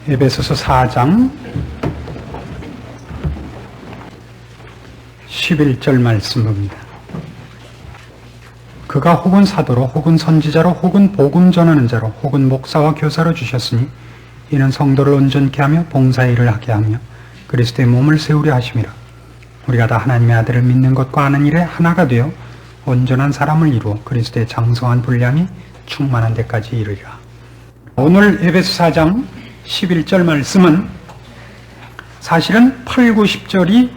에베소서 4장 11절 말씀 봅니다. 그가 혹은 사도로 혹은 선지자로 혹은 복음 전하는 자로 혹은 목사와 교사로 주셨으니 이는 성도를 온전케 하며 봉사의 일을 하게 하며 그리스도의 몸을 세우려 하심이라. 우리가 다 하나님의 아들을 믿는 것과 아는 일에 하나가 되어 온전한 사람을 이루어 그리스도의 장성한 분량이 충만한 데까지 이르리라. 오늘 에베소 4장 11절 말씀은 사실은 8, 9, 10절이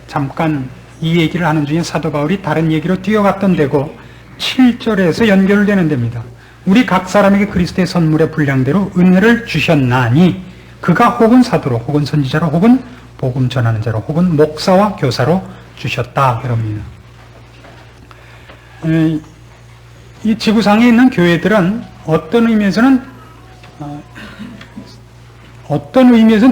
잠깐 이 얘기를 하는 중에 사도 바울이 다른 얘기로 뛰어갔던 데고 7절에서 연결되는 데입니다. 우리 각 사람에게 그리스도의 선물의 분량대로 은혜를 주셨나니 그가 혹은 사도로 혹은 선지자로 혹은 복음 전하는 자로 혹은 목사와 교사로 주셨다 그럽니다. 이 지구상에 있는 교회들은 어떤 의미에서는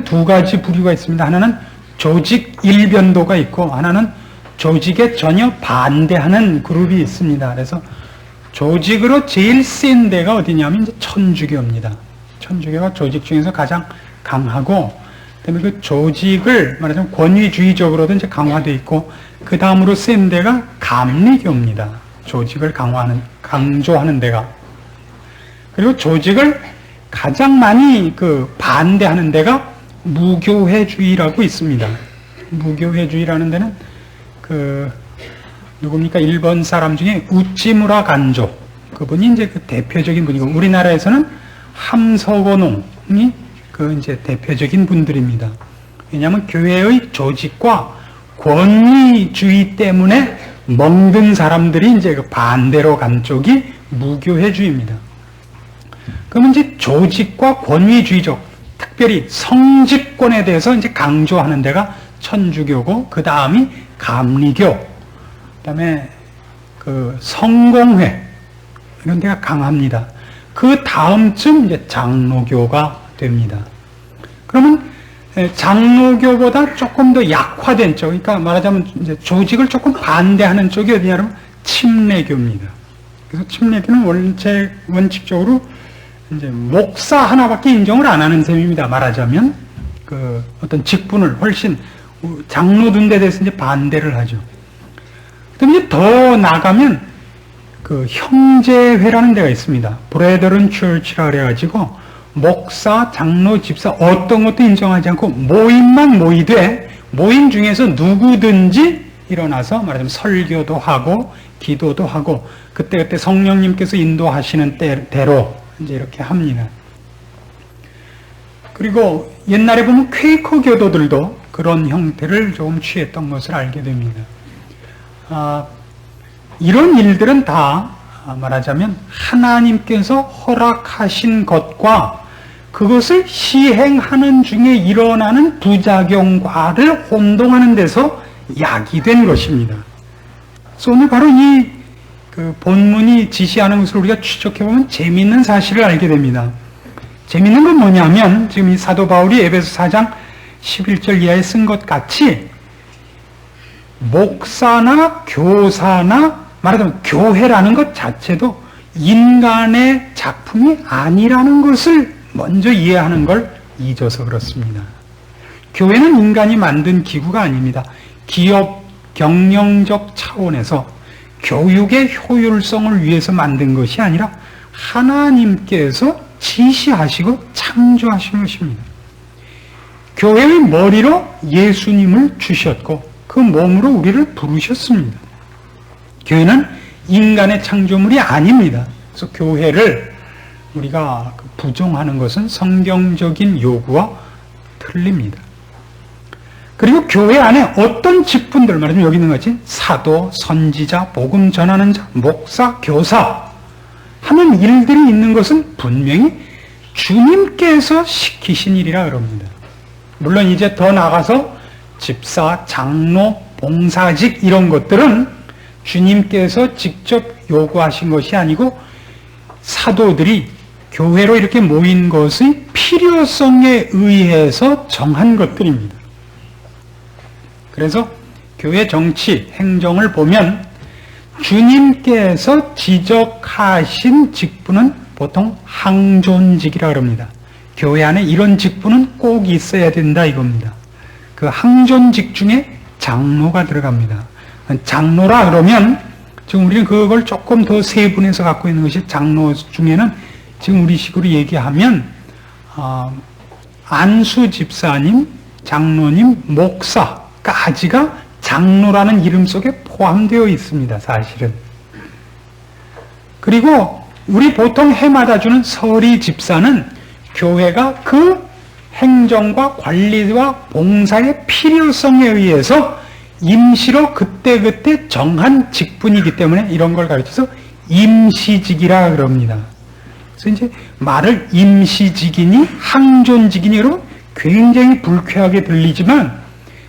두 가지 부류가 있습니다. 하나는 조직 일변도가 있고 하나는 조직에 전혀 반대하는 그룹이 있습니다. 그래서 조직으로 제일 센 데가 어디냐면 이제 천주교입니다. 천주교가 조직 중에서 가장 강하고, 그다음에 그 조직을 말하자면 권위주의적으로도 이제 강화되어 있고, 그 다음으로 센 데가 감리교입니다. 조직을 강조하는 데가. 그리고 조직을 가장 많이 반대하는 데가 무교회주의라고 있습니다. 무교회주의라는 데는 누굽니까? 일본 사람 중에 우찌무라 간조. 그분이 이제 대표적인 분이고, 우리나라에서는 함석원홍이 이제 대표적인 분들입니다. 왜냐하면 교회의 조직과 권위주의 때문에 멍든 사람들이 이제 반대로 간 쪽이 무교회주의입니다. 그러면 이제 조직과 권위주의적, 특별히 성직권에 대해서 이제 강조하는 데가 천주교고, 그 다음이 감리교, 그 다음에 성공회, 이런 데가 강합니다. 그 다음쯤 이제 장로교가 됩니다. 그러면 장로교보다 조금 더 약화된 쪽, 그러니까 말하자면 이제 조직을 조금 반대하는 쪽이 어디냐면 침례교입니다. 그래서 침례교는 원칙적으로 이제 목사 하나밖에 인정을 안 하는 셈입니다. 말하자면 어떤 직분을 훨씬 장로둔 데 대해서 이제 반대를 하죠. 그다음에 이제 더 나가면 형제회라는 데가 있습니다. 브레더런 처치라 그래가지고 목사, 장로, 집사 어떤 것도 인정하지 않고 모임만 모이되 모임 중에서 누구든지 일어나서 말하자면 설교도 하고 기도도 하고 그때 성령님께서 인도하시는 대로 이제 이렇게 합니다. 그리고 옛날에 보면 퀘이커 교도들도 그런 형태를 조금 취했던 것을 알게 됩니다. 이런 일들은 다 말하자면 하나님께서 허락하신 것과 그것을 시행하는 중에 일어나는 부작용과를 혼동하는 데서 야기된 것입니다. 그래서 오늘 바로 이 본문이 지시하는 것을 우리가 추적해보면 재미있는 사실을 알게 됩니다. 재미있는 건 뭐냐면 지금 이 사도 바울이 에베소 4장 11절 이하에 쓴 것 같이 목사나 교사나 말하자면 교회라는 것 자체도 인간의 작품이 아니라는 것을 먼저 이해하는 걸 잊어서 그렇습니다. 교회는 인간이 만든 기구가 아닙니다. 기업 경영적 차원에서 교육의 효율성을 위해서 만든 것이 아니라 하나님께서 지시하시고 창조하신 것입니다. 교회의 머리로 예수님을 주셨고 그 몸으로 우리를 부르셨습니다. 교회는 인간의 창조물이 아닙니다. 그래서 교회를 우리가 부정하는 것은 성경적인 요구와 틀립니다. 그리고 교회 안에 어떤 직분들, 말하자면 여기 있는 것이 사도, 선지자, 복음 전하는 자, 목사, 교사 하는 일들이 있는 것은 분명히 주님께서 시키신 일이라 그럽니다. 물론 이제 더 나가서 집사, 장로, 봉사직 이런 것들은 주님께서 직접 요구하신 것이 아니고 사도들이 교회로 이렇게 모인 것의 필요성에 의해서 정한 것들입니다. 그래서 교회 정치, 행정을 보면 주님께서 지적하신 직분은 보통 항존직이라 그럽니다. 교회 안에 이런 직분은 꼭 있어야 된다 이겁니다. 그 항존직 중에 장로가 들어갑니다. 장로라 그러면 지금 우리는 그걸 조금 더 세분해서 갖고 있는 것이 장로 중에는 지금 우리식으로 얘기하면 안수 집사님, 장로님, 목사까지가 장로라는 이름 속에 포함되어 있습니다. 사실은. 그리고 우리 보통 해마다 주는 서리 집사는 교회가 그 행정과 관리와 봉사의 필요성에 의해서 임시로 그때그때 정한 직분이기 때문에 이런 걸 가르쳐서 임시직이라 그럽니다. 그래서 이제 말을 임시직이니 항존직이니 여러분 굉장히 불쾌하게 들리지만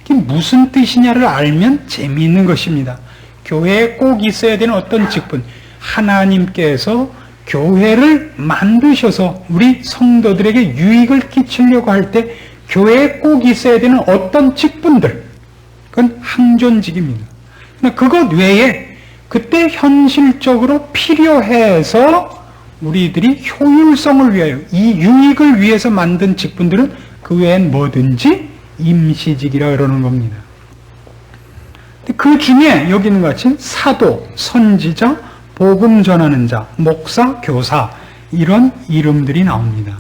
이게 무슨 뜻이냐를 알면 재미있는 것입니다. 교회에 꼭 있어야 되는 어떤 직분, 하나님께서 교회를 만드셔서 우리 성도들에게 유익을 끼치려고 할 때 교회에 꼭 있어야 되는 어떤 직분들, 그건 항존직입니다. 그것 외에 그때 현실적으로 필요해서 우리들이 효율성을 위하여 이 유익을 위해서 만든 직분들은 그 외엔 뭐든지 임시직이라 그러는 겁니다. 그 중에 여기 있는 것 같이 사도, 선지자, 복음 전하는 자, 목사, 교사 이런 이름들이 나옵니다.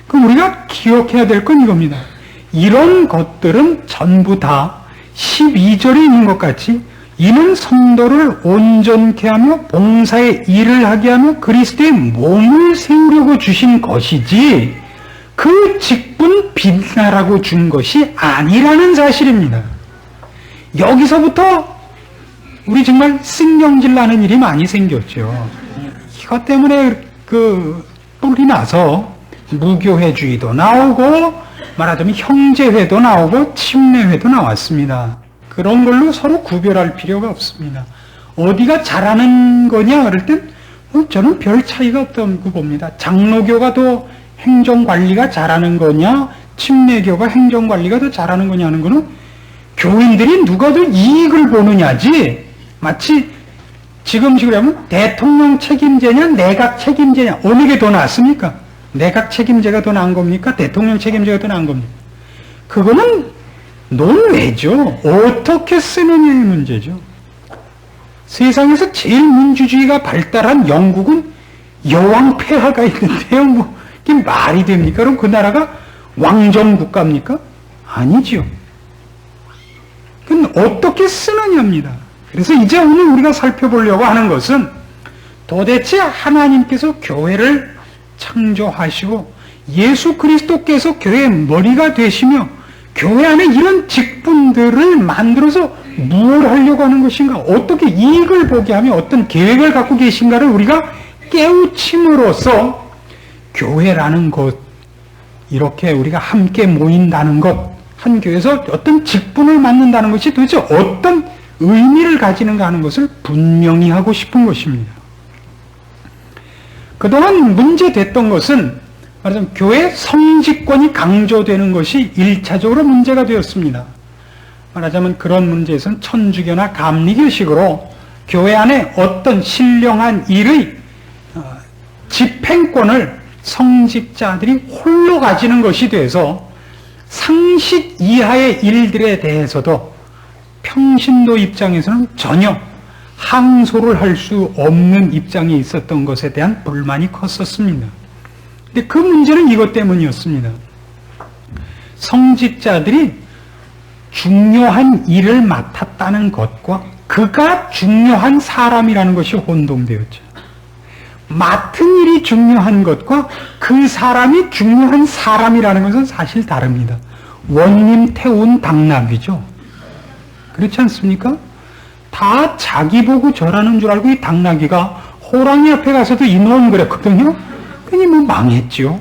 그럼 우리가 기억해야 될 건 이겁니다. 이런 것들은 전부 다 12절에 있는 것 같이 이는 성도를 온전케 하며 봉사의 일을 하게 하며 그리스도의 몸을 세우려고 주신 것이지 그 직분 빛나라고 준 것이 아니라는 사실입니다. 여기서부터 우리 정말 신경질 나는 일이 많이 생겼죠. 이것 때문에 뿔이 나서 무교회주의도 나오고 말하자면 형제회도 나오고 침례회도 나왔습니다. 그런 걸로 서로 구별할 필요가 없습니다. 어디가 잘하는 거냐 그럴 땐 저는 별 차이가 없다고 봅니다. 장로교가 더 행정관리가 잘하는 거냐 침례교가 행정관리가 더 잘하는 거냐 하는 거는 교인들이 누가 더 이익을 보느냐지 마치 지금식으로 하면 대통령 책임제냐 내각 책임제냐 어느 게 더 낫습니까? 내각 책임제가 더 나은 겁니까? 대통령 책임제가 더 나은 겁니까? 그거는 논외죠. 어떻게 쓰느냐의 문제죠. 세상에서 제일 민주주의가 발달한 영국은 여왕 폐하가 있는데요. 뭐 이게 말이 됩니까? 그럼 그 나라가 왕정 국가입니까? 아니죠. 그건 어떻게 쓰느냐입니다. 그래서 이제 오늘 우리가 살펴보려고 하는 것은 도대체 하나님께서 교회를 창조하시고 예수 그리스도께서 교회의 머리가 되시며 교회 안에 이런 직분들을 만들어서 무엇을 하려고 하는 것인가, 어떻게 이익을 보게 하며 어떤 계획을 갖고 계신가를 우리가 깨우침으로써 교회라는 것, 이렇게 우리가 함께 모인다는 것, 한 교회에서 어떤 직분을 맡는다는 것이 도대체 어떤 의미를 가지는가 하는 것을 분명히 하고 싶은 것입니다. 그동안 문제됐던 것은 말하자면 교회 성직권이 강조되는 것이 1차적으로 문제가 되었습니다. 말하자면 그런 문제에서는 천주교나 감리교식으로 교회 안에 어떤 신령한 일의 집행권을 성직자들이 홀로 가지는 것이 돼서 상식 이하의 일들에 대해서도 평신도 입장에서는 전혀 항소를 할 수 없는 입장에 있었던 것에 대한 불만이 컸었습니다. 근데 그 문제는 이것 때문이었습니다. 성직자들이 중요한 일을 맡았다는 것과 그가 중요한 사람이라는 것이 혼동되었죠. 맡은 일이 중요한 것과 그 사람이 중요한 사람이라는 것은 사실 다릅니다. 원님 태운 당나귀죠. 그렇지 않습니까? 다 자기 보고 절하는 줄 알고 이 당나귀가 호랑이 앞에 가서도 인원 그랬거든요. 그니 뭐 망했죠.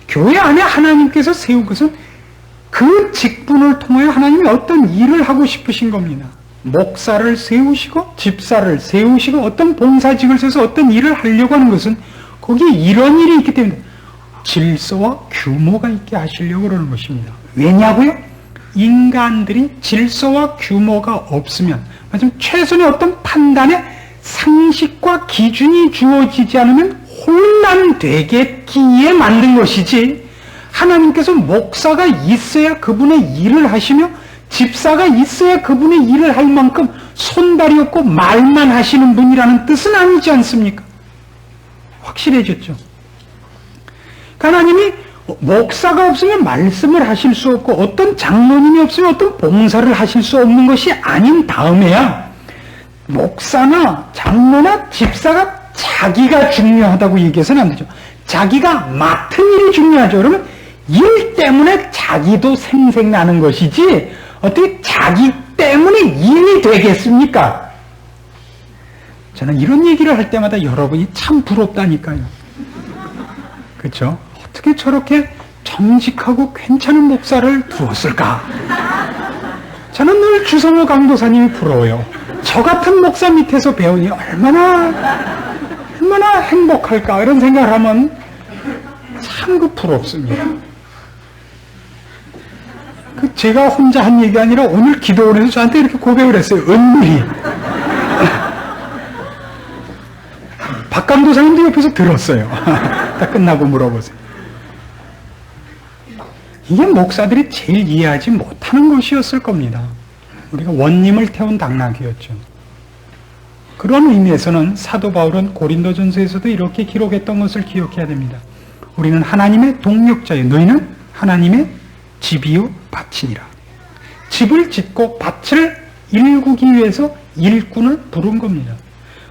교회 안에 하나님께서 세운 것은 그 직분을 통하여 하나님이 어떤 일을 하고 싶으신 겁니다. 목사를 세우시고 집사를 세우시고 어떤 봉사직을 세워서 어떤 일을 하려고 하는 것은 거기에 이런 일이 있기 때문에 질서와 규모가 있게 하시려고 그러는 것입니다. 왜냐고요? 인간들이 질서와 규모가 없으면 최소한의 어떤 판단에 상식과 기준이 주어지지 않으면 혼란되겠기에 만든 것이지, 하나님께서 목사가 있어야 그분의 일을 하시며 집사가 있어야 그분의 일을 할 만큼 손발이 없고 말만 하시는 분이라는 뜻은 아니지 않습니까? 확실해졌죠. 하나님이 목사가 없으면 말씀을 하실 수 없고 어떤 장로님이 없으면 어떤 봉사를 하실 수 없는 것이 아닌 다음에야 목사나 장로나 집사가 자기가 중요하다고 얘기해서는 안 되죠. 자기가 맡은 일이 중요하죠. 그러면 일 때문에 자기도 생색나는 것이지 어떻게 자기 때문에 일이 되겠습니까? 저는 이런 얘기를 할 때마다 여러분이 참 부럽다니까요. 그렇죠? 어떻게 저렇게 정직하고 괜찮은 목사를 두었을까? 저는 늘 주성호 강도사님이 부러워요. 저 같은 목사 밑에서 배우니 얼마나 행복할까 이런 생각을 하면 참 부럽습니다. 제가 혼자 한 얘기 아니라 오늘 기도를 해서 저한테 이렇게 고백을 했어요. 은밀히. 박 강도사님도 옆에서 들었어요. 다 끝나고 물어보세요. 이게 목사들이 제일 이해하지 못하는 것이었을 겁니다. 우리가 원님을 태운 당나귀였죠. 그런 의미에서는 사도 바울은 고린도전서에서도 이렇게 기록했던 것을 기억해야 됩니다. 우리는 하나님의 동력자요 너희는 하나님의 집이요 밭이니라. 집을 짓고 밭을 일구기 위해서 일꾼을 부른 겁니다.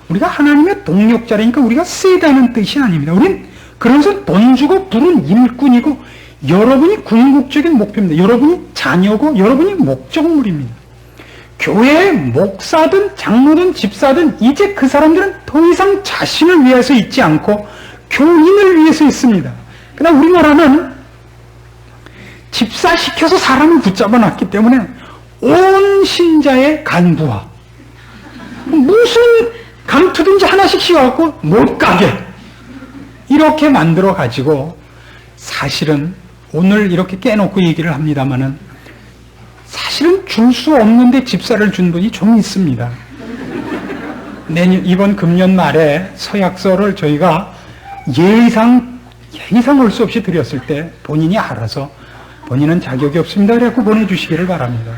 우리가 하나님의 동력자라니까 우리가 세다는 뜻이 아닙니다. 우린 그래서 돈 주고 부른 일꾼이고 여러분이 궁극적인 목표입니다. 여러분이 자녀고 여러분이 목적물입니다. 교회의 목사든 장로든 집사든 이제 그 사람들은 더 이상 자신을 위해서 있지 않고 교인을 위해서 있습니다. 그러나 우리나라는 집사시켜서 사람을 붙잡아 놨기 때문에 온 신자의 간부화 무슨 감투든지 하나씩 씌워갖고 못 가게 이렇게 만들어 가지고 사실은 오늘 이렇게 깨놓고 얘기를 합니다마는 사실은 줄 수 없는데 집사를 준 분이 좀 있습니다. 이번 금년 말에 서약서를 저희가 예의상 올 수 없이 드렸을 때 본인이 알아서 본인은 자격이 없습니다. 그래갖고 보내주시기를 바랍니다.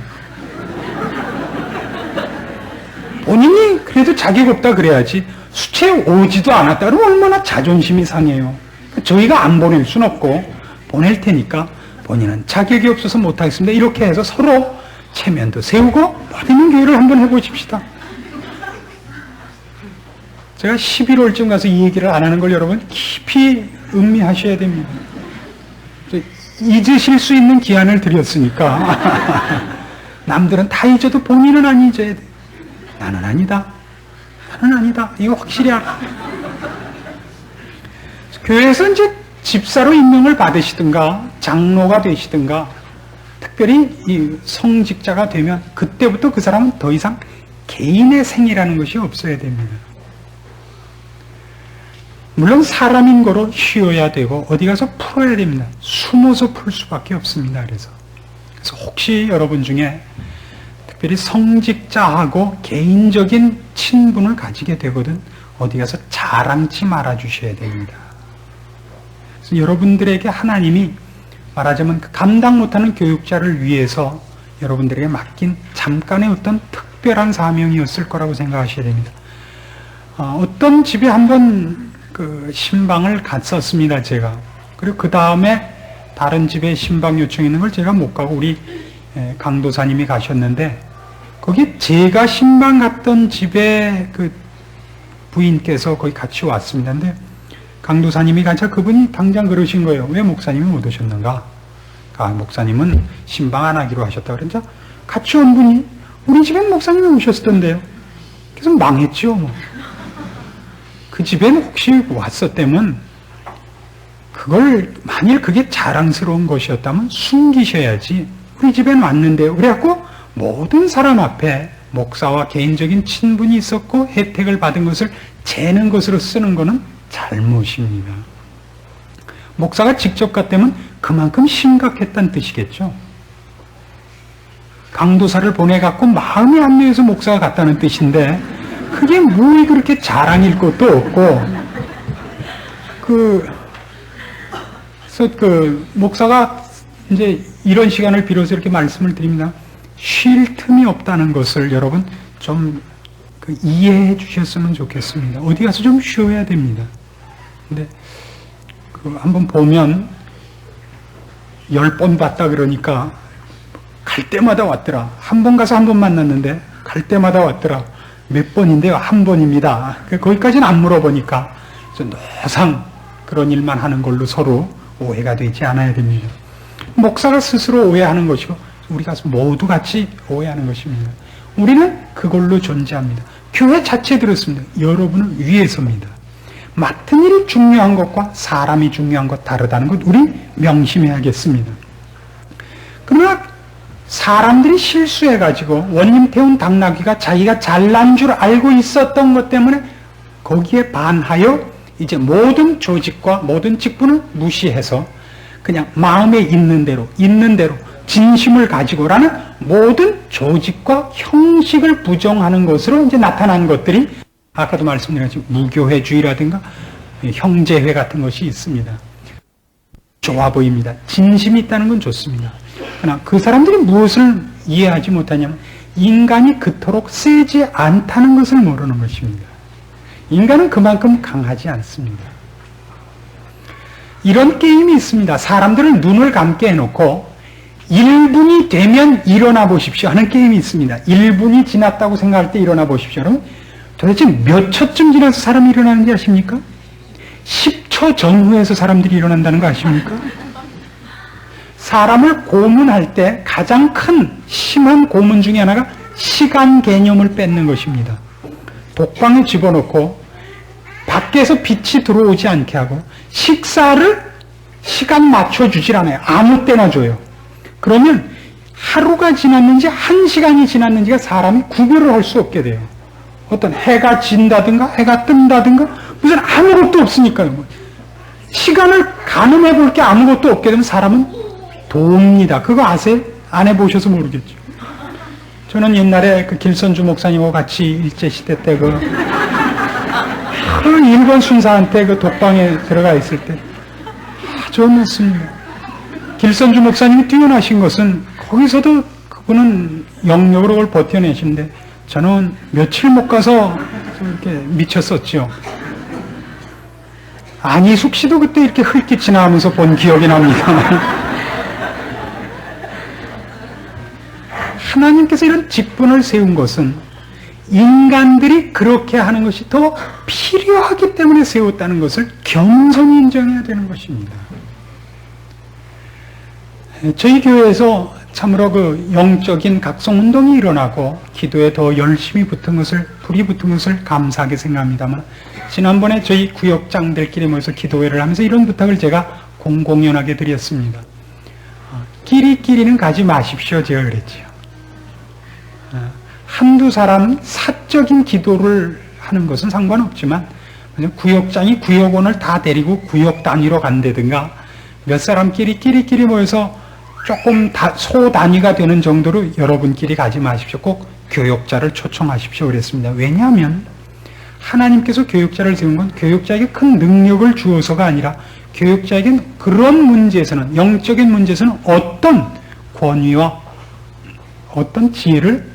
본인이 그래도 자격 없다 그래야지 수채 오지도 않았다 그러면 얼마나 자존심이 상해요. 저희가 안 보낼 순 없고 보낼 테니까 본인은 자격이 없어서 못하겠습니다. 이렇게 해서 서로 체면도 세우고 멋있는 교회를 한번 해보십시다. 제가 11월쯤 가서 이 얘기를 안 하는 걸 여러분 깊이 음미하셔야 됩니다. 잊으실 수 있는 기한을 드렸으니까 남들은 다 잊어도 본인은 안 잊어야 돼. 나는 아니다. 나는 아니다. 이거 확실히 알아. 교회에서 이제 집사로 임명을 받으시든가 장로가 되시든가 특별히 이 성직자가 되면 그때부터 그 사람은 더 이상 개인의 생이라는 것이 없어야 됩니다. 물론 사람인 거로 쉬어야 되고 어디 가서 풀어야 됩니다. 숨어서 풀 수밖에 없습니다. 그래서 혹시 여러분 중에 특별히 성직자하고 개인적인 친분을 가지게 되거든 어디 가서 자랑치 말아 주셔야 됩니다. 그래서 여러분들에게 하나님이 말하자면 감당 못하는 교육자를 위해서 여러분들에게 맡긴 잠깐의 어떤 특별한 사명이었을 거라고 생각하셔야 됩니다. 어떤 집에 한번 신방을 갔었습니다, 제가. 그리고 그 다음에 다른 집에 신방 요청이 있는 걸 제가 못 가고 우리 강도사님이 가셨는데 거기 제가 신방 갔던 집에 그 부인께서 거기 같이 왔습니다. 근데 강도사님이 가자 그분이 당장 그러신 거예요. 왜 목사님이 못 오셨는가? 목사님은 신방 안 하기로 하셨다. 그러자 같이 온 분이 우리 집엔 목사님이 오셨던데요. 그래서 망했죠. 뭐. 그 집에는 혹시 왔었다면 그걸 만일 그게 자랑스러운 것이었다면 숨기셔야지. 우리 집엔 왔는데요. 그래갖고 모든 사람 앞에 목사와 개인적인 친분이 있었고 혜택을 받은 것을 재는 것으로 쓰는 것은 잘못입니다. 목사가 직접 갔다면 그만큼 심각했다는 뜻이겠죠. 강도사를 보내갖고 마음이 합류해서 목사가 갔다는 뜻인데 그게 뭐 그렇게 자랑일 것도 없고 목사가 이제 이런 시간을 빌어서 이렇게 말씀을 드립니다. 쉴 틈이 없다는 것을 여러분 좀 이해해 주셨으면 좋겠습니다. 어디 가서 좀 쉬어야 됩니다. 근데 한번 보면 10번 봤다 그러니까 갈 때마다 왔더라. 한 번 가서 한 번 만났는데 갈 때마다 왔더라. 몇 번인데요? 한 번입니다. 거기까지는 안 물어보니까 노상 그런 일만 하는 걸로 서로 오해가 되지 않아야 됩니다. 목사가 스스로 오해하는 것이고 우리가 모두 같이 오해하는 것입니다. 우리는 그걸로 존재합니다. 교회 자체에 들었습니다. 여러분을 위해서입니다. 맡은 일이 중요한 것과 사람이 중요한 것 다르다는 것 우리 명심해야겠습니다. 그러나 사람들이 실수해가지고 원님 태운 당나귀가 자기가 잘난 줄 알고 있었던 것 때문에 거기에 반하여 이제 모든 조직과 모든 직분을 무시해서 그냥 마음에 있는 대로 진심을 가지고라는 모든 조직과 형식을 부정하는 것으로 이제 나타난 것들이 아까도 말씀드렸지만 무교회주의라든가 형제회 같은 것이 있습니다. 좋아 보입니다. 진심이 있다는 건 좋습니다. 그러나 그 사람들이 무엇을 이해하지 못하냐면 인간이 그토록 세지 않다는 것을 모르는 것입니다. 인간은 그만큼 강하지 않습니다. 이런 게임이 있습니다. 사람들을 눈을 감게 해놓고 1분이 되면 일어나 보십시오 하는 게임이 있습니다. 1분이 지났다고 생각할 때 일어나 보십시오. 여러분, 도대체 몇 초쯤 지나서 사람이 일어나는지 아십니까? 10초 전후에서 사람들이 일어난다는 거 아십니까? 사람을 고문할 때 가장 큰 심한 고문 중에 하나가 시간 개념을 뺏는 것입니다. 독방에 집어넣고 밖에서 빛이 들어오지 않게 하고 식사를 시간 맞춰주질 않아요. 아무 때나 줘요. 그러면 하루가 지났는지 1시간이 지났는지가 사람이 구별을 할 수 없게 돼요. 어떤 해가 진다든가 해가 뜬다든가 무슨 아무것도 없으니까요. 시간을 가늠해 볼 게 아무것도 없게 되면 사람은 돕니다. 그거 아세요? 안 해보셔서 모르겠죠. 저는 옛날에 길선주 목사님하고 같이 일제시대 때 일본 순사한테 독방에 들어가 있을 때 좋았습니다. 길선주 목사님이 뛰어나신 것은 거기서도 그분은 영역으로 그걸 버텨내시는데 저는 며칠 못 가서 이렇게 미쳤었죠. 안희숙 씨도 그때 이렇게 흙이 지나가면서 본 기억이 납니다. 하나님께서 이런 직분을 세운 것은 인간들이 그렇게 하는 것이 더 필요하기 때문에 세웠다는 것을 겸손히 인정해야 되는 것입니다. 저희 교회에서 참으로 영적인 각성운동이 일어나고 기도에 더 열심히 불이 붙은 것을 감사하게 생각합니다만 지난번에 저희 구역장들끼리 모여서 기도회를 하면서 이런 부탁을 제가 공공연하게 드렸습니다. 끼리끼리는 가지 마십시오. 제가 그랬지요. 한두 사람 사적인 기도를 하는 것은 상관없지만 구역장이 구역원을 다 데리고 구역 단위로 간다든가 몇 사람끼리 끼리끼리 모여서 조금 소단위가 되는 정도로 여러분끼리 가지 마십시오. 꼭 교역자를 초청하십시오 그랬습니다. 왜냐하면 하나님께서 교역자를 세운 건 교역자에게 큰 능력을 주어서가 아니라 교역자에겐 그런 문제에서는 영적인 문제에서는 어떤 권위와 어떤 지혜를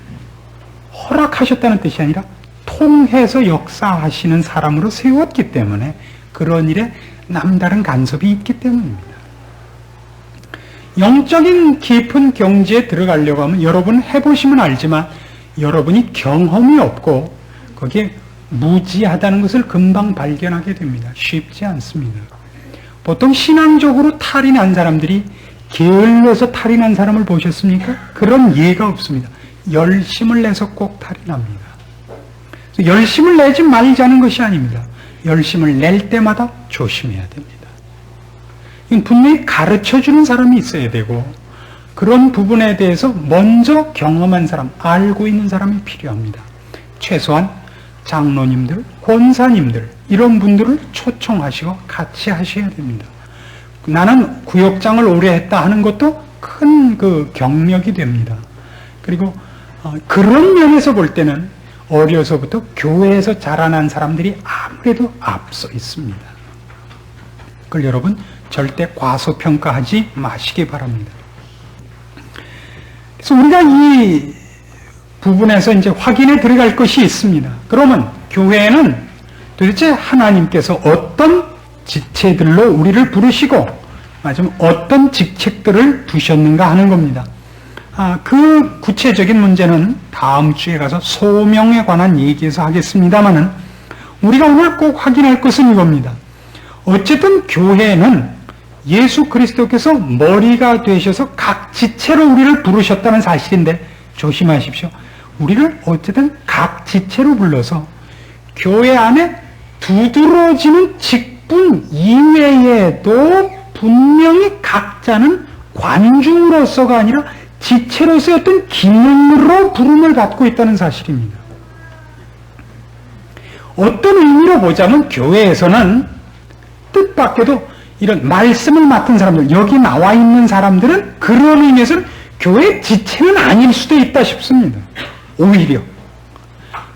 허락하셨다는 뜻이 아니라 통해서 역사하시는 사람으로 세웠기 때문에 그런 일에 남다른 간섭이 있기 때문입니다. 영적인 깊은 경지에 들어가려고 하면 여러분 해보시면 알지만 여러분이 경험이 없고 거기에 무지하다는 것을 금방 발견하게 됩니다. 쉽지 않습니다. 보통 신앙적으로 탈이 난 사람들이 게을러서 탈이 난 사람을 보셨습니까? 그런 예가 없습니다. 열심을 내서 꼭 탈이 납니다. 열심을 내지 말자는 것이 아닙니다. 열심을 낼 때마다 조심해야 됩니다. 분명히 가르쳐주는 사람이 있어야 되고 그런 부분에 대해서 먼저 경험한 사람, 알고 있는 사람이 필요합니다. 최소한 장로님들, 권사님들 이런 분들을 초청하시고 같이 하셔야 됩니다. 나는 구역장을 오래 했다 하는 것도 큰 경력이 됩니다. 그리고 그런 면에서 볼 때는 어려서부터 교회에서 자라난 사람들이 아무래도 앞서 있습니다. 그걸 여러분 절대 과소평가하지 마시기 바랍니다. 그래서 우리가 이 부분에서 이제 확인에 들어갈 것이 있습니다. 그러면 교회는 도대체 하나님께서 어떤 지체들로 우리를 부르시고 맞으면 어떤 직책들을 두셨는가 하는 겁니다. 그 구체적인 문제는 다음 주에 가서 소명에 관한 얘기에서 하겠습니다만은 우리가 오늘 꼭 확인할 것은 이겁니다. 어쨌든 교회는 예수 그리스도께서 머리가 되셔서 각 지체로 우리를 부르셨다는 사실인데 조심하십시오. 우리를 어쨌든 각 지체로 불러서 교회 안에 두드러지는 직분 이외에도 분명히 각자는 관중으로서가 아니라 지체로서의 어떤 기능으로 부름을 갖고 있다는 사실입니다. 어떤 의미로 보자면 교회에서는 뜻밖에도 이런 말씀을 맡은 사람들, 여기 나와 있는 사람들은 그런 의미에서는 교회 지체는 아닐 수도 있다 싶습니다. 오히려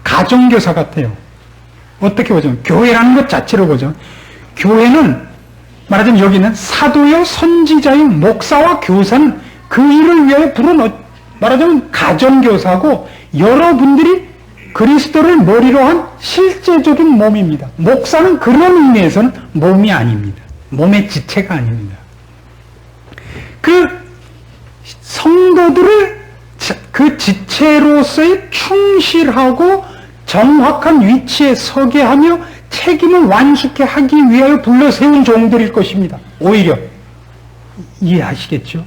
가정교사 같아요. 어떻게 보자면 교회라는 것 자체로 보자면 교회는 말하자면 여기는 사도요 선지자요 목사와 교사는 그 일을 위해 부른 말하자면 가정교사고 여러분들이 그리스도를 머리로 한 실제적인 몸입니다. 목사는 그런 의미에서는 몸이 아닙니다. 몸의 지체가 아닙니다. 그 성도들을 그 지체로서의 충실하고 정확한 위치에 서게 하며 책임을 완수케 하기 위하여 불러 세운 종들일 것입니다. 오히려 이해하시겠죠?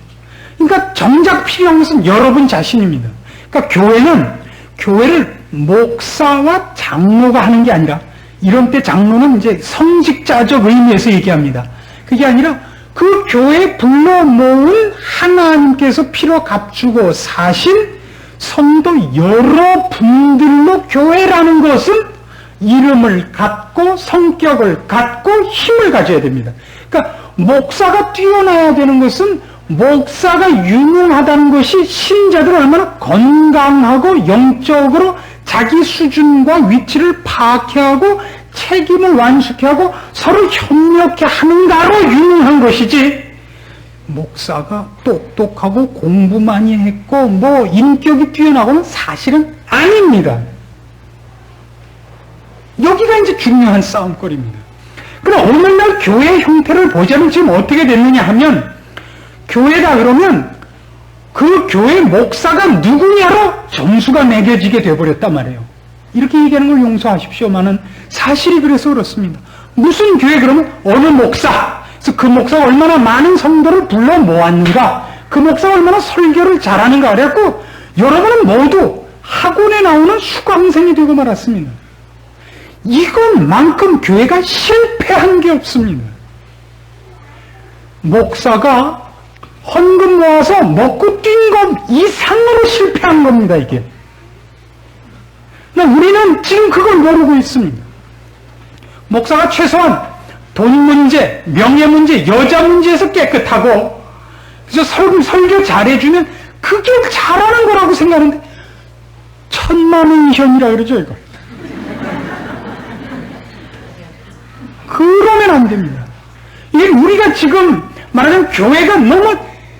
그러니까 정작 필요한 것은 여러분 자신입니다. 그러니까 교회를 목사와 장로가 하는 게 아니라 이런 때 장로는 이제 성직자적 의미에서 얘기합니다. 그게 아니라 그 교회에 불러 모은 하나님께서 피로 값주고 사신 성도 여러분들로 교회라는 것은 이름을 갖고 성격을 갖고 힘을 가져야 됩니다. 그러니까 목사가 뛰어나야 되는 것은 목사가 유능하다는 것이 신자들을 얼마나 건강하고 영적으로 자기 수준과 위치를 파악해 하고 책임을 완수케 하고 서로 협력해 하는가로 유능한 것이지 목사가 똑똑하고 공부 많이 했고 뭐 인격이 뛰어나고는 사실은 아닙니다. 여기가 이제 중요한 싸움거리입니다. 그럼 오늘날 교회의 형태를 보자면 지금 어떻게 됐느냐 하면 교회가 그러면 그 교회 목사가 누구냐로 점수가 매겨지게 되어버렸단 말이에요. 이렇게 얘기하는 걸 용서하십시오만은 사실이 그래서 그렇습니다. 무슨 교회 그러면 어느 목사, 그래서 그 목사가 얼마나 많은 성도를 불러 모았는가, 그 목사가 얼마나 설교를 잘하는가 그래갖고 여러분은 모두 학원에 나오는 수강생이 되고 말았습니다. 이것만큼 교회가 실패한 게 없습니다. 목사가 헌금 모아서 먹고 뛴 것 이상으로 실패한 겁니다, 이게. 우리는 지금 그걸 모르고 있습니다. 목사가 최소한 돈 문제, 명예 문제, 여자 문제에서 깨끗하고, 그래서 설교 잘해주면 그게 잘하는 거라고 생각하는데, 천만의현이라 그러죠, 이걸. 그러면 안 됩니다. 이게 우리가 지금 말하자면 교회가 너무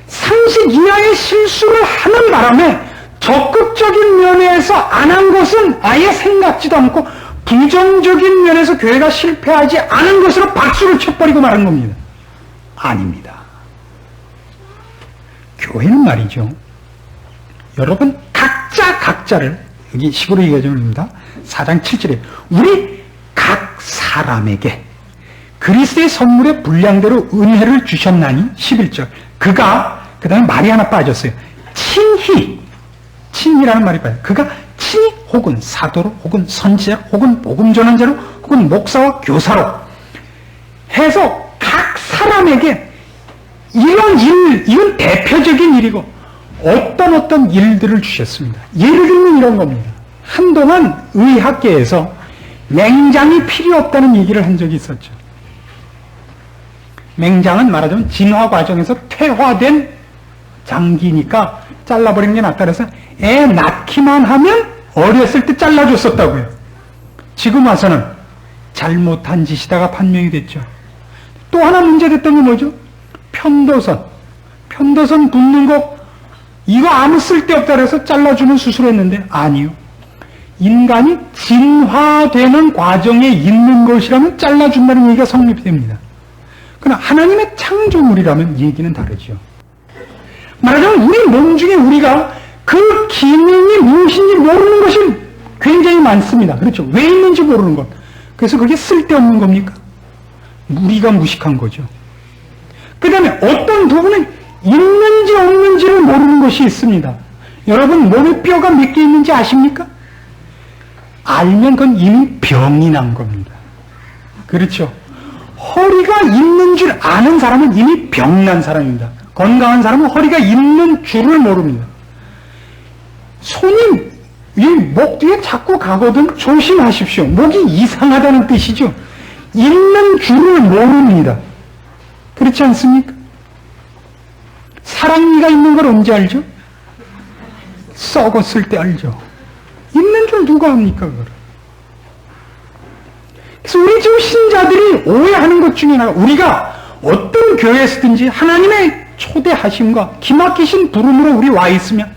상식 이하의 실수를 하는 바람에 적극적인 면에서 안 한 것은 아예 생각지도 않고 부정적인 면에서 교회가 실패하지 않은 것으로 박수를 쳐버리고 말한 겁니다. 아닙니다. 교회는 말이죠. 여러분 각자를 여기 식으로 얘기해줍니다. 4장 7절에 우리 각 사람에게 그리스도의 선물의 분량대로 은혜를 주셨나니 11절 그가 그 다음에 말이 하나 빠졌어요. 친히라는 말이 빠져요. 그가 친히 혹은 사도로 혹은 선지자로 혹은 복음 전환자로 혹은 목사와 교사로 해서 각 사람에게 이건 대표적인 일이고 어떤 일들을 주셨습니다. 예를 들면 이런 겁니다. 한동안 의학계에서 맹장이 필요 없다는 얘기를 한 적이 있었죠. 맹장은 말하자면 진화 과정에서 퇴화된 장기니까 잘라버리는 게 낫다 그래서 애 낳기만 하면 어렸을 때 잘라줬었다고요. 지금 와서는 잘못한 짓이다가 판명이 됐죠. 또 하나 문제됐던 게 뭐죠? 편도선. 편도선 붓는 거, 이거 아무 쓸데없다 그래서 잘라주는 수술했는데, 아니요. 인간이 진화되는 과정에 있는 것이라면 잘라준다는 얘기가 성립됩니다. 그러나 하나님의 창조물이라면 얘기는 다르죠. 말하자면 우리 몸 중에 우리가 그 기능이 무엇인지 모르는 것이 굉장히 많습니다. 그렇죠? 왜 있는지 모르는 것. 그래서 그게 쓸데없는 겁니까? 우리가 무식한 거죠. 그 다음에 어떤 부분은 있는지 없는지를 모르는 것이 있습니다. 여러분 몸에 뼈가 몇 개 있는지 아십니까? 알면 그건 이미 병이 난 겁니다. 그렇죠? 허리가 있는 줄 아는 사람은 이미 병난 사람입니다. 건강한 사람은 허리가 있는 줄을 모릅니다. 손이 이 목 뒤에 자꾸 가거든 조심하십시오. 목이 이상하다는 뜻이죠. 있는 줄을 모릅니다. 그렇지 않습니까? 사랑니가 있는 걸 언제 알죠? 썩었을 때 알죠. 있는 줄 누가 압니까, 그걸? 그래서 우리 지금 신자들이 오해하는 것 중에 하나가, 우리가 어떤 교회에서든지 하나님의 초대하심과 기막히신 부름으로 우리 와 있으면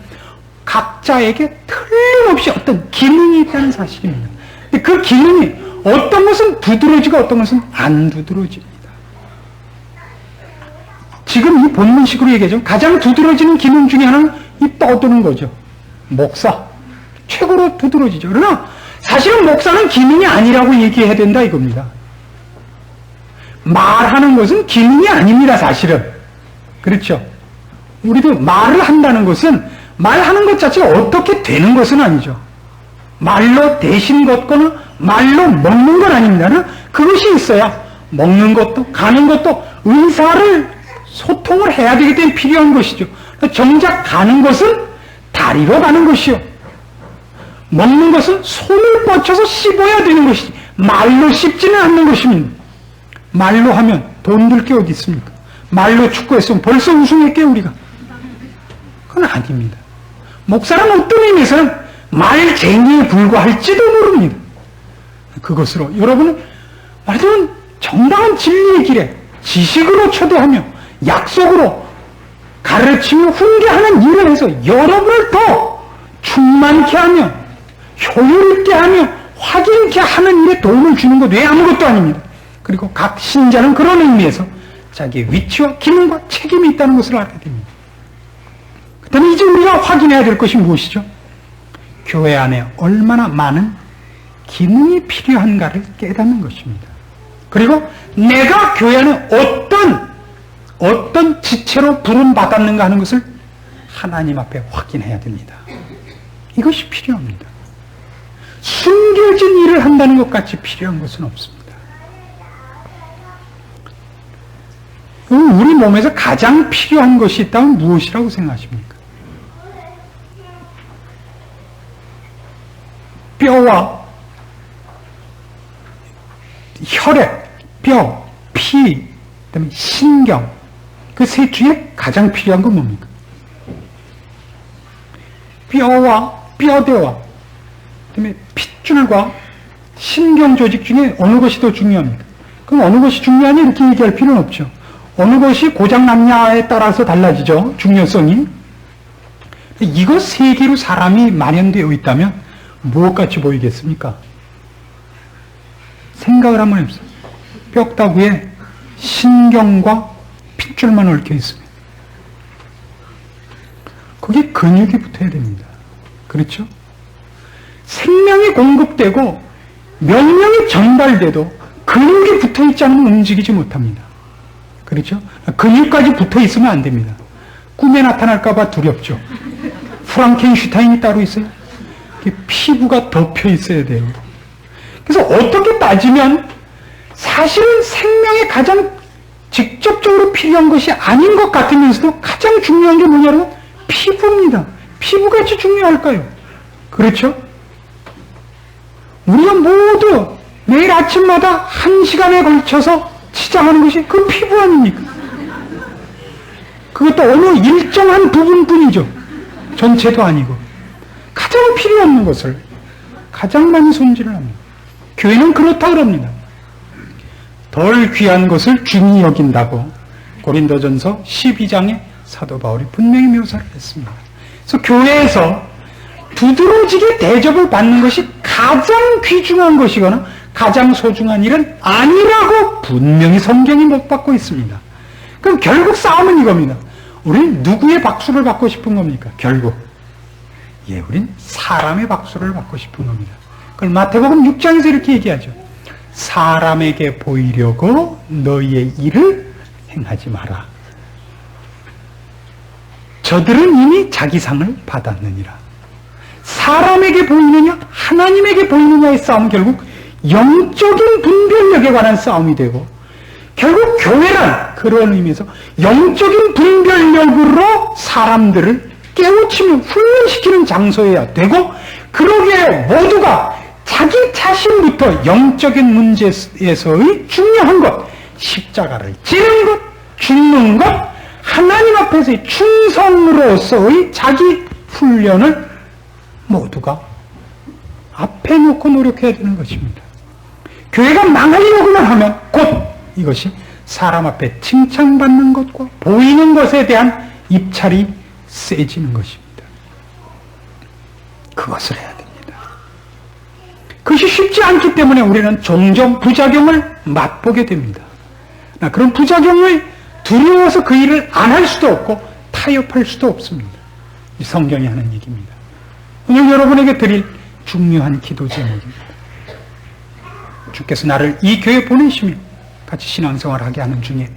각자에게 틀림없이 어떤 기능이 있다는 사실입니다. 근데 그 기능이 어떤 것은 두드러지고 어떤 것은 안 두드러집니다. 지금 이 본문식으로 얘기하죠. 가장 두드러지는 기능 중에 하나는 이 떠드는 거죠. 목사. 최고로 두드러지죠. 그러나 사실은 목사는 기능이 아니라고 얘기해야 된다 이겁니다. 말하는 것은 기능이 아닙니다, 사실은. 그렇죠? 우리도 말을 한다는 것은 말하는 것 자체가 어떻게 되는 것은 아니죠. 말로 대신 걷거나 말로 먹는 건 아닙니다. 그것이 있어야 먹는 것도 가는 것도 의사를 소통을 해야 되기 때문에 필요한 것이죠. 정작 가는 것은 다리로 가는 것이요. 먹는 것은 손을 뻗쳐서 씹어야 되는 것이지 말로 씹지는 않는 것입니다. 말로 하면 돈 들 게 어디 있습니까? 말로 축구했으면 벌써 우승했게 우리가. 그건 아닙니다. 목사는 어떤 의미에서는 말쟁이에 불과할지도 모릅니다. 그것으로 여러분은 말하자면 정당한 진리의 길에 지식으로 초대하며 약속으로 가르치며 훈계하는 일을 해서 여러분을 더 충만케 하며 효율 있게 하며 확인케 하는 일에 도움을 주는 것 외에 아무것도 아닙니다. 그리고 각 신자는 그런 의미에서 자기의 위치와 기능과 책임이 있다는 것을 알아야 됩니다. 그 다음에 이제 우리가 확인해야 될 것이 무엇이죠? 교회 안에 얼마나 많은 기능이 필요한가를 깨닫는 것입니다. 그리고 내가 교회 안에 어떤 지체로 부름받았는가 하는 것을 하나님 앞에 확인해야 됩니다. 이것이 필요합니다. 숨겨진 일을 한다는 것 같이 필요한 것은 없습니다. 우리 몸에서 가장 필요한 것이 있다면 무엇이라고 생각하십니까? 뼈와 혈액, 뼈, 피, 그다음에 신경, 그 셋 중에 가장 필요한 건 뭡니까? 뼈와 뼈대와 그다음에 핏줄과 신경 조직 중에 어느 것이 더 중요합니까? 그럼 어느 것이 중요하냐 이렇게 얘기할 필요는 없죠. 어느 것이 고장났냐에 따라서 달라지죠. 중요성이. 이것 세 개로 사람이 마련되어 있다면 무엇같이 보이겠습니까? 생각을 한번 해보세요. 뼈다구에 신경과 핏줄만 얽혀 있습니다. 거기에 근육이 붙어야 됩니다. 그렇죠? 생명이 공급되고 명령이 전달돼도 근육이 붙어있지 않으면 움직이지 못합니다. 그렇죠? 근육까지 붙어있으면 안 됩니다. 꿈에 나타날까봐 두렵죠. 프랑켄슈타인이 따로 있어요. 피부가 덮여 있어야 돼요. 그래서 어떻게 따지면 사실은 생명에 가장 직접적으로 필요한 것이 아닌 것 같으면서도 가장 중요한 게 뭐냐면 피부입니다. 피부같이 중요할까요? 그렇죠? 우리가 모두 매일 아침마다 1시간에 걸쳐서 치장하는 것이 그 피부 아닙니까? 그것도 어느 일정한 부분뿐이죠. 전체도 아니고. 가장 필요 없는 것을 가장 많이 손질을 합니다. 교회는 그렇다 그럽니다. 덜 귀한 것을 중히 여긴다고 고린도전서 12장에 사도 바울이 분명히 묘사를 했습니다. 그래서 교회에서 두드러지게 대접을 받는 것이 가장 귀중한 것이거나 가장 소중한 일은 아니라고 분명히 성경이 못 받고 있습니다. 그럼 결국 싸움은 이겁니다. 우리는 누구의 박수를 받고 싶은 겁니까? 결국 우린 사람의 박수를 받고 싶은 겁니다. 그걸 마태복음 6장에서 이렇게 얘기하죠. 사람에게 보이려고 너희의 일을 행하지 마라. 저들은 이미 자기 상을 받았느니라. 사람에게 보이느냐 하나님에게 보이느냐의 싸움은 결국 영적인 분별력에 관한 싸움이 되고, 결국 교회란 그런 의미에서 영적인 분별력으로 사람들을 깨우치며 훈련시키는 장소여야 되고, 그러기에 모두가 자기 자신부터 영적인 문제에서의 중요한 것, 십자가를 지는 것, 죽는 것, 하나님 앞에서의 충성으로서의 자기 훈련을 모두가 앞에 놓고 노력해야 되는 것입니다. 교회가 망하려고만 하면 곧 이것이 사람 앞에 칭찬받는 것과 보이는 것에 대한 입찰이 세지는 것입니다. 그것을 해야 됩니다. 그것이 쉽지 않기 때문에 우리는 종종 부작용을 맛보게 됩니다. 그런 부작용을 두려워서 그 일을 안 할 수도 없고 타협할 수도 없습니다. 이 성경이 하는 얘기입니다. 오늘 여러분에게 드릴 중요한 기도 제목입니다. 주께서 나를 이 교회에 보내시며 같이 신앙생활하게 하는 중에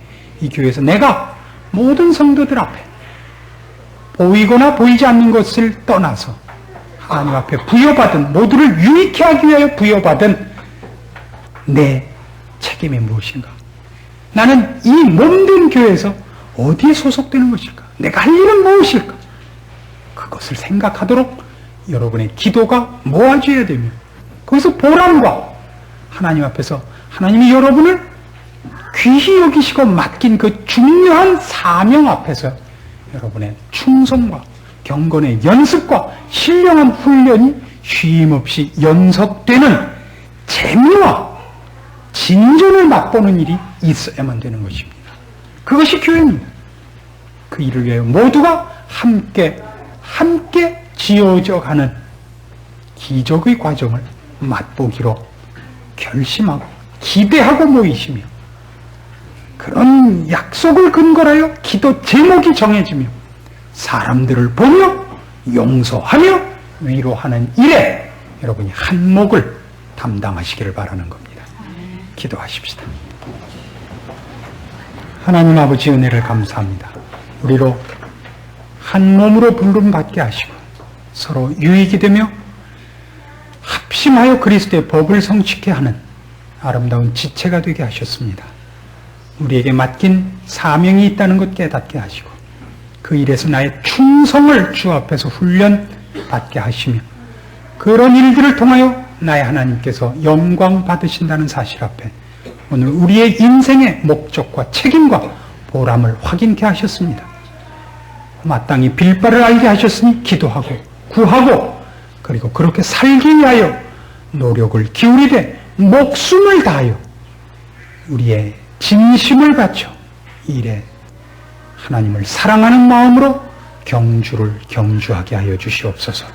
이 교회에서 내가 모든 성도들 앞에 보이거나 보이지 않는 것을 떠나서 하나님 앞에 부여받은, 모두를 유익해 하기 위하여 부여받은 내 책임이 무엇인가? 나는 이 몸된 교회에서 어디에 소속되는 것일까? 내가 할 일은 무엇일까? 그것을 생각하도록 여러분의 기도가 모아져야 되며, 거기서 보람과 하나님 앞에서 하나님이 여러분을 귀히 여기시고 맡긴 그 중요한 사명 앞에서 여러분의 충성과 경건의 연습과 신령한 훈련이 쉼없이 연속되는 재미와 진전을 맛보는 일이 있어야만 되는 것입니다. 그것이 교회입니다. 그 일을 위하여 모두가 함께 지어져 가는 기적의 과정을 맛보기로 결심하고 기대하고 모이시며, 그런 약속을 근거로 하여 기도 제목이 정해지며 사람들을 보며 용서하며 위로하는 일에 여러분이 한몫을 담당하시기를 바라는 겁니다. 기도하십시다. 하나님 아버지, 은혜를 감사합니다. 우리로 한 몸으로 부름받게 하시고 서로 유익이 되며 합심하여 그리스도의 법을 성취케 하는 아름다운 지체가 되게 하셨습니다. 우리에게 맡긴 사명이 있다는 것 깨닫게 하시고 그 일에서 나의 충성을 주 앞에서 훈련받게 하시며, 그런 일들을 통하여 나의 하나님께서 영광 받으신다는 사실 앞에 오늘 우리의 인생의 목적과 책임과 보람을 확인케 하셨습니다. 마땅히 빌바를 알게 하셨으니 기도하고 구하고 그리고 그렇게 살기 위하여 노력을 기울이되 목숨을 다하여 우리의 진심을 바쳐 일에 하나님을 사랑하는 마음으로 경주를 경주하게 하여 주시옵소서.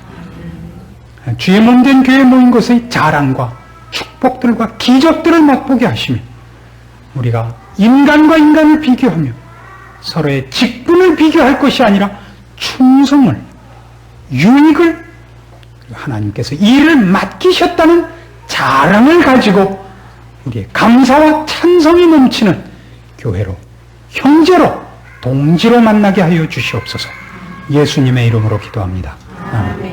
주의 몸된 교회에 모인 것의 자랑과 축복들과 기적들을 맛보게 하시며, 우리가 인간과 인간을 비교하며 서로의 직분을 비교할 것이 아니라 충성을, 유익을, 하나님께서 일을 맡기셨다는 자랑을 가지고 우리의 감사와 찬성이 넘치는 교회로, 형제로, 동지로 만나게 하여 주시옵소서. 예수님의 이름으로 기도합니다. 아멘.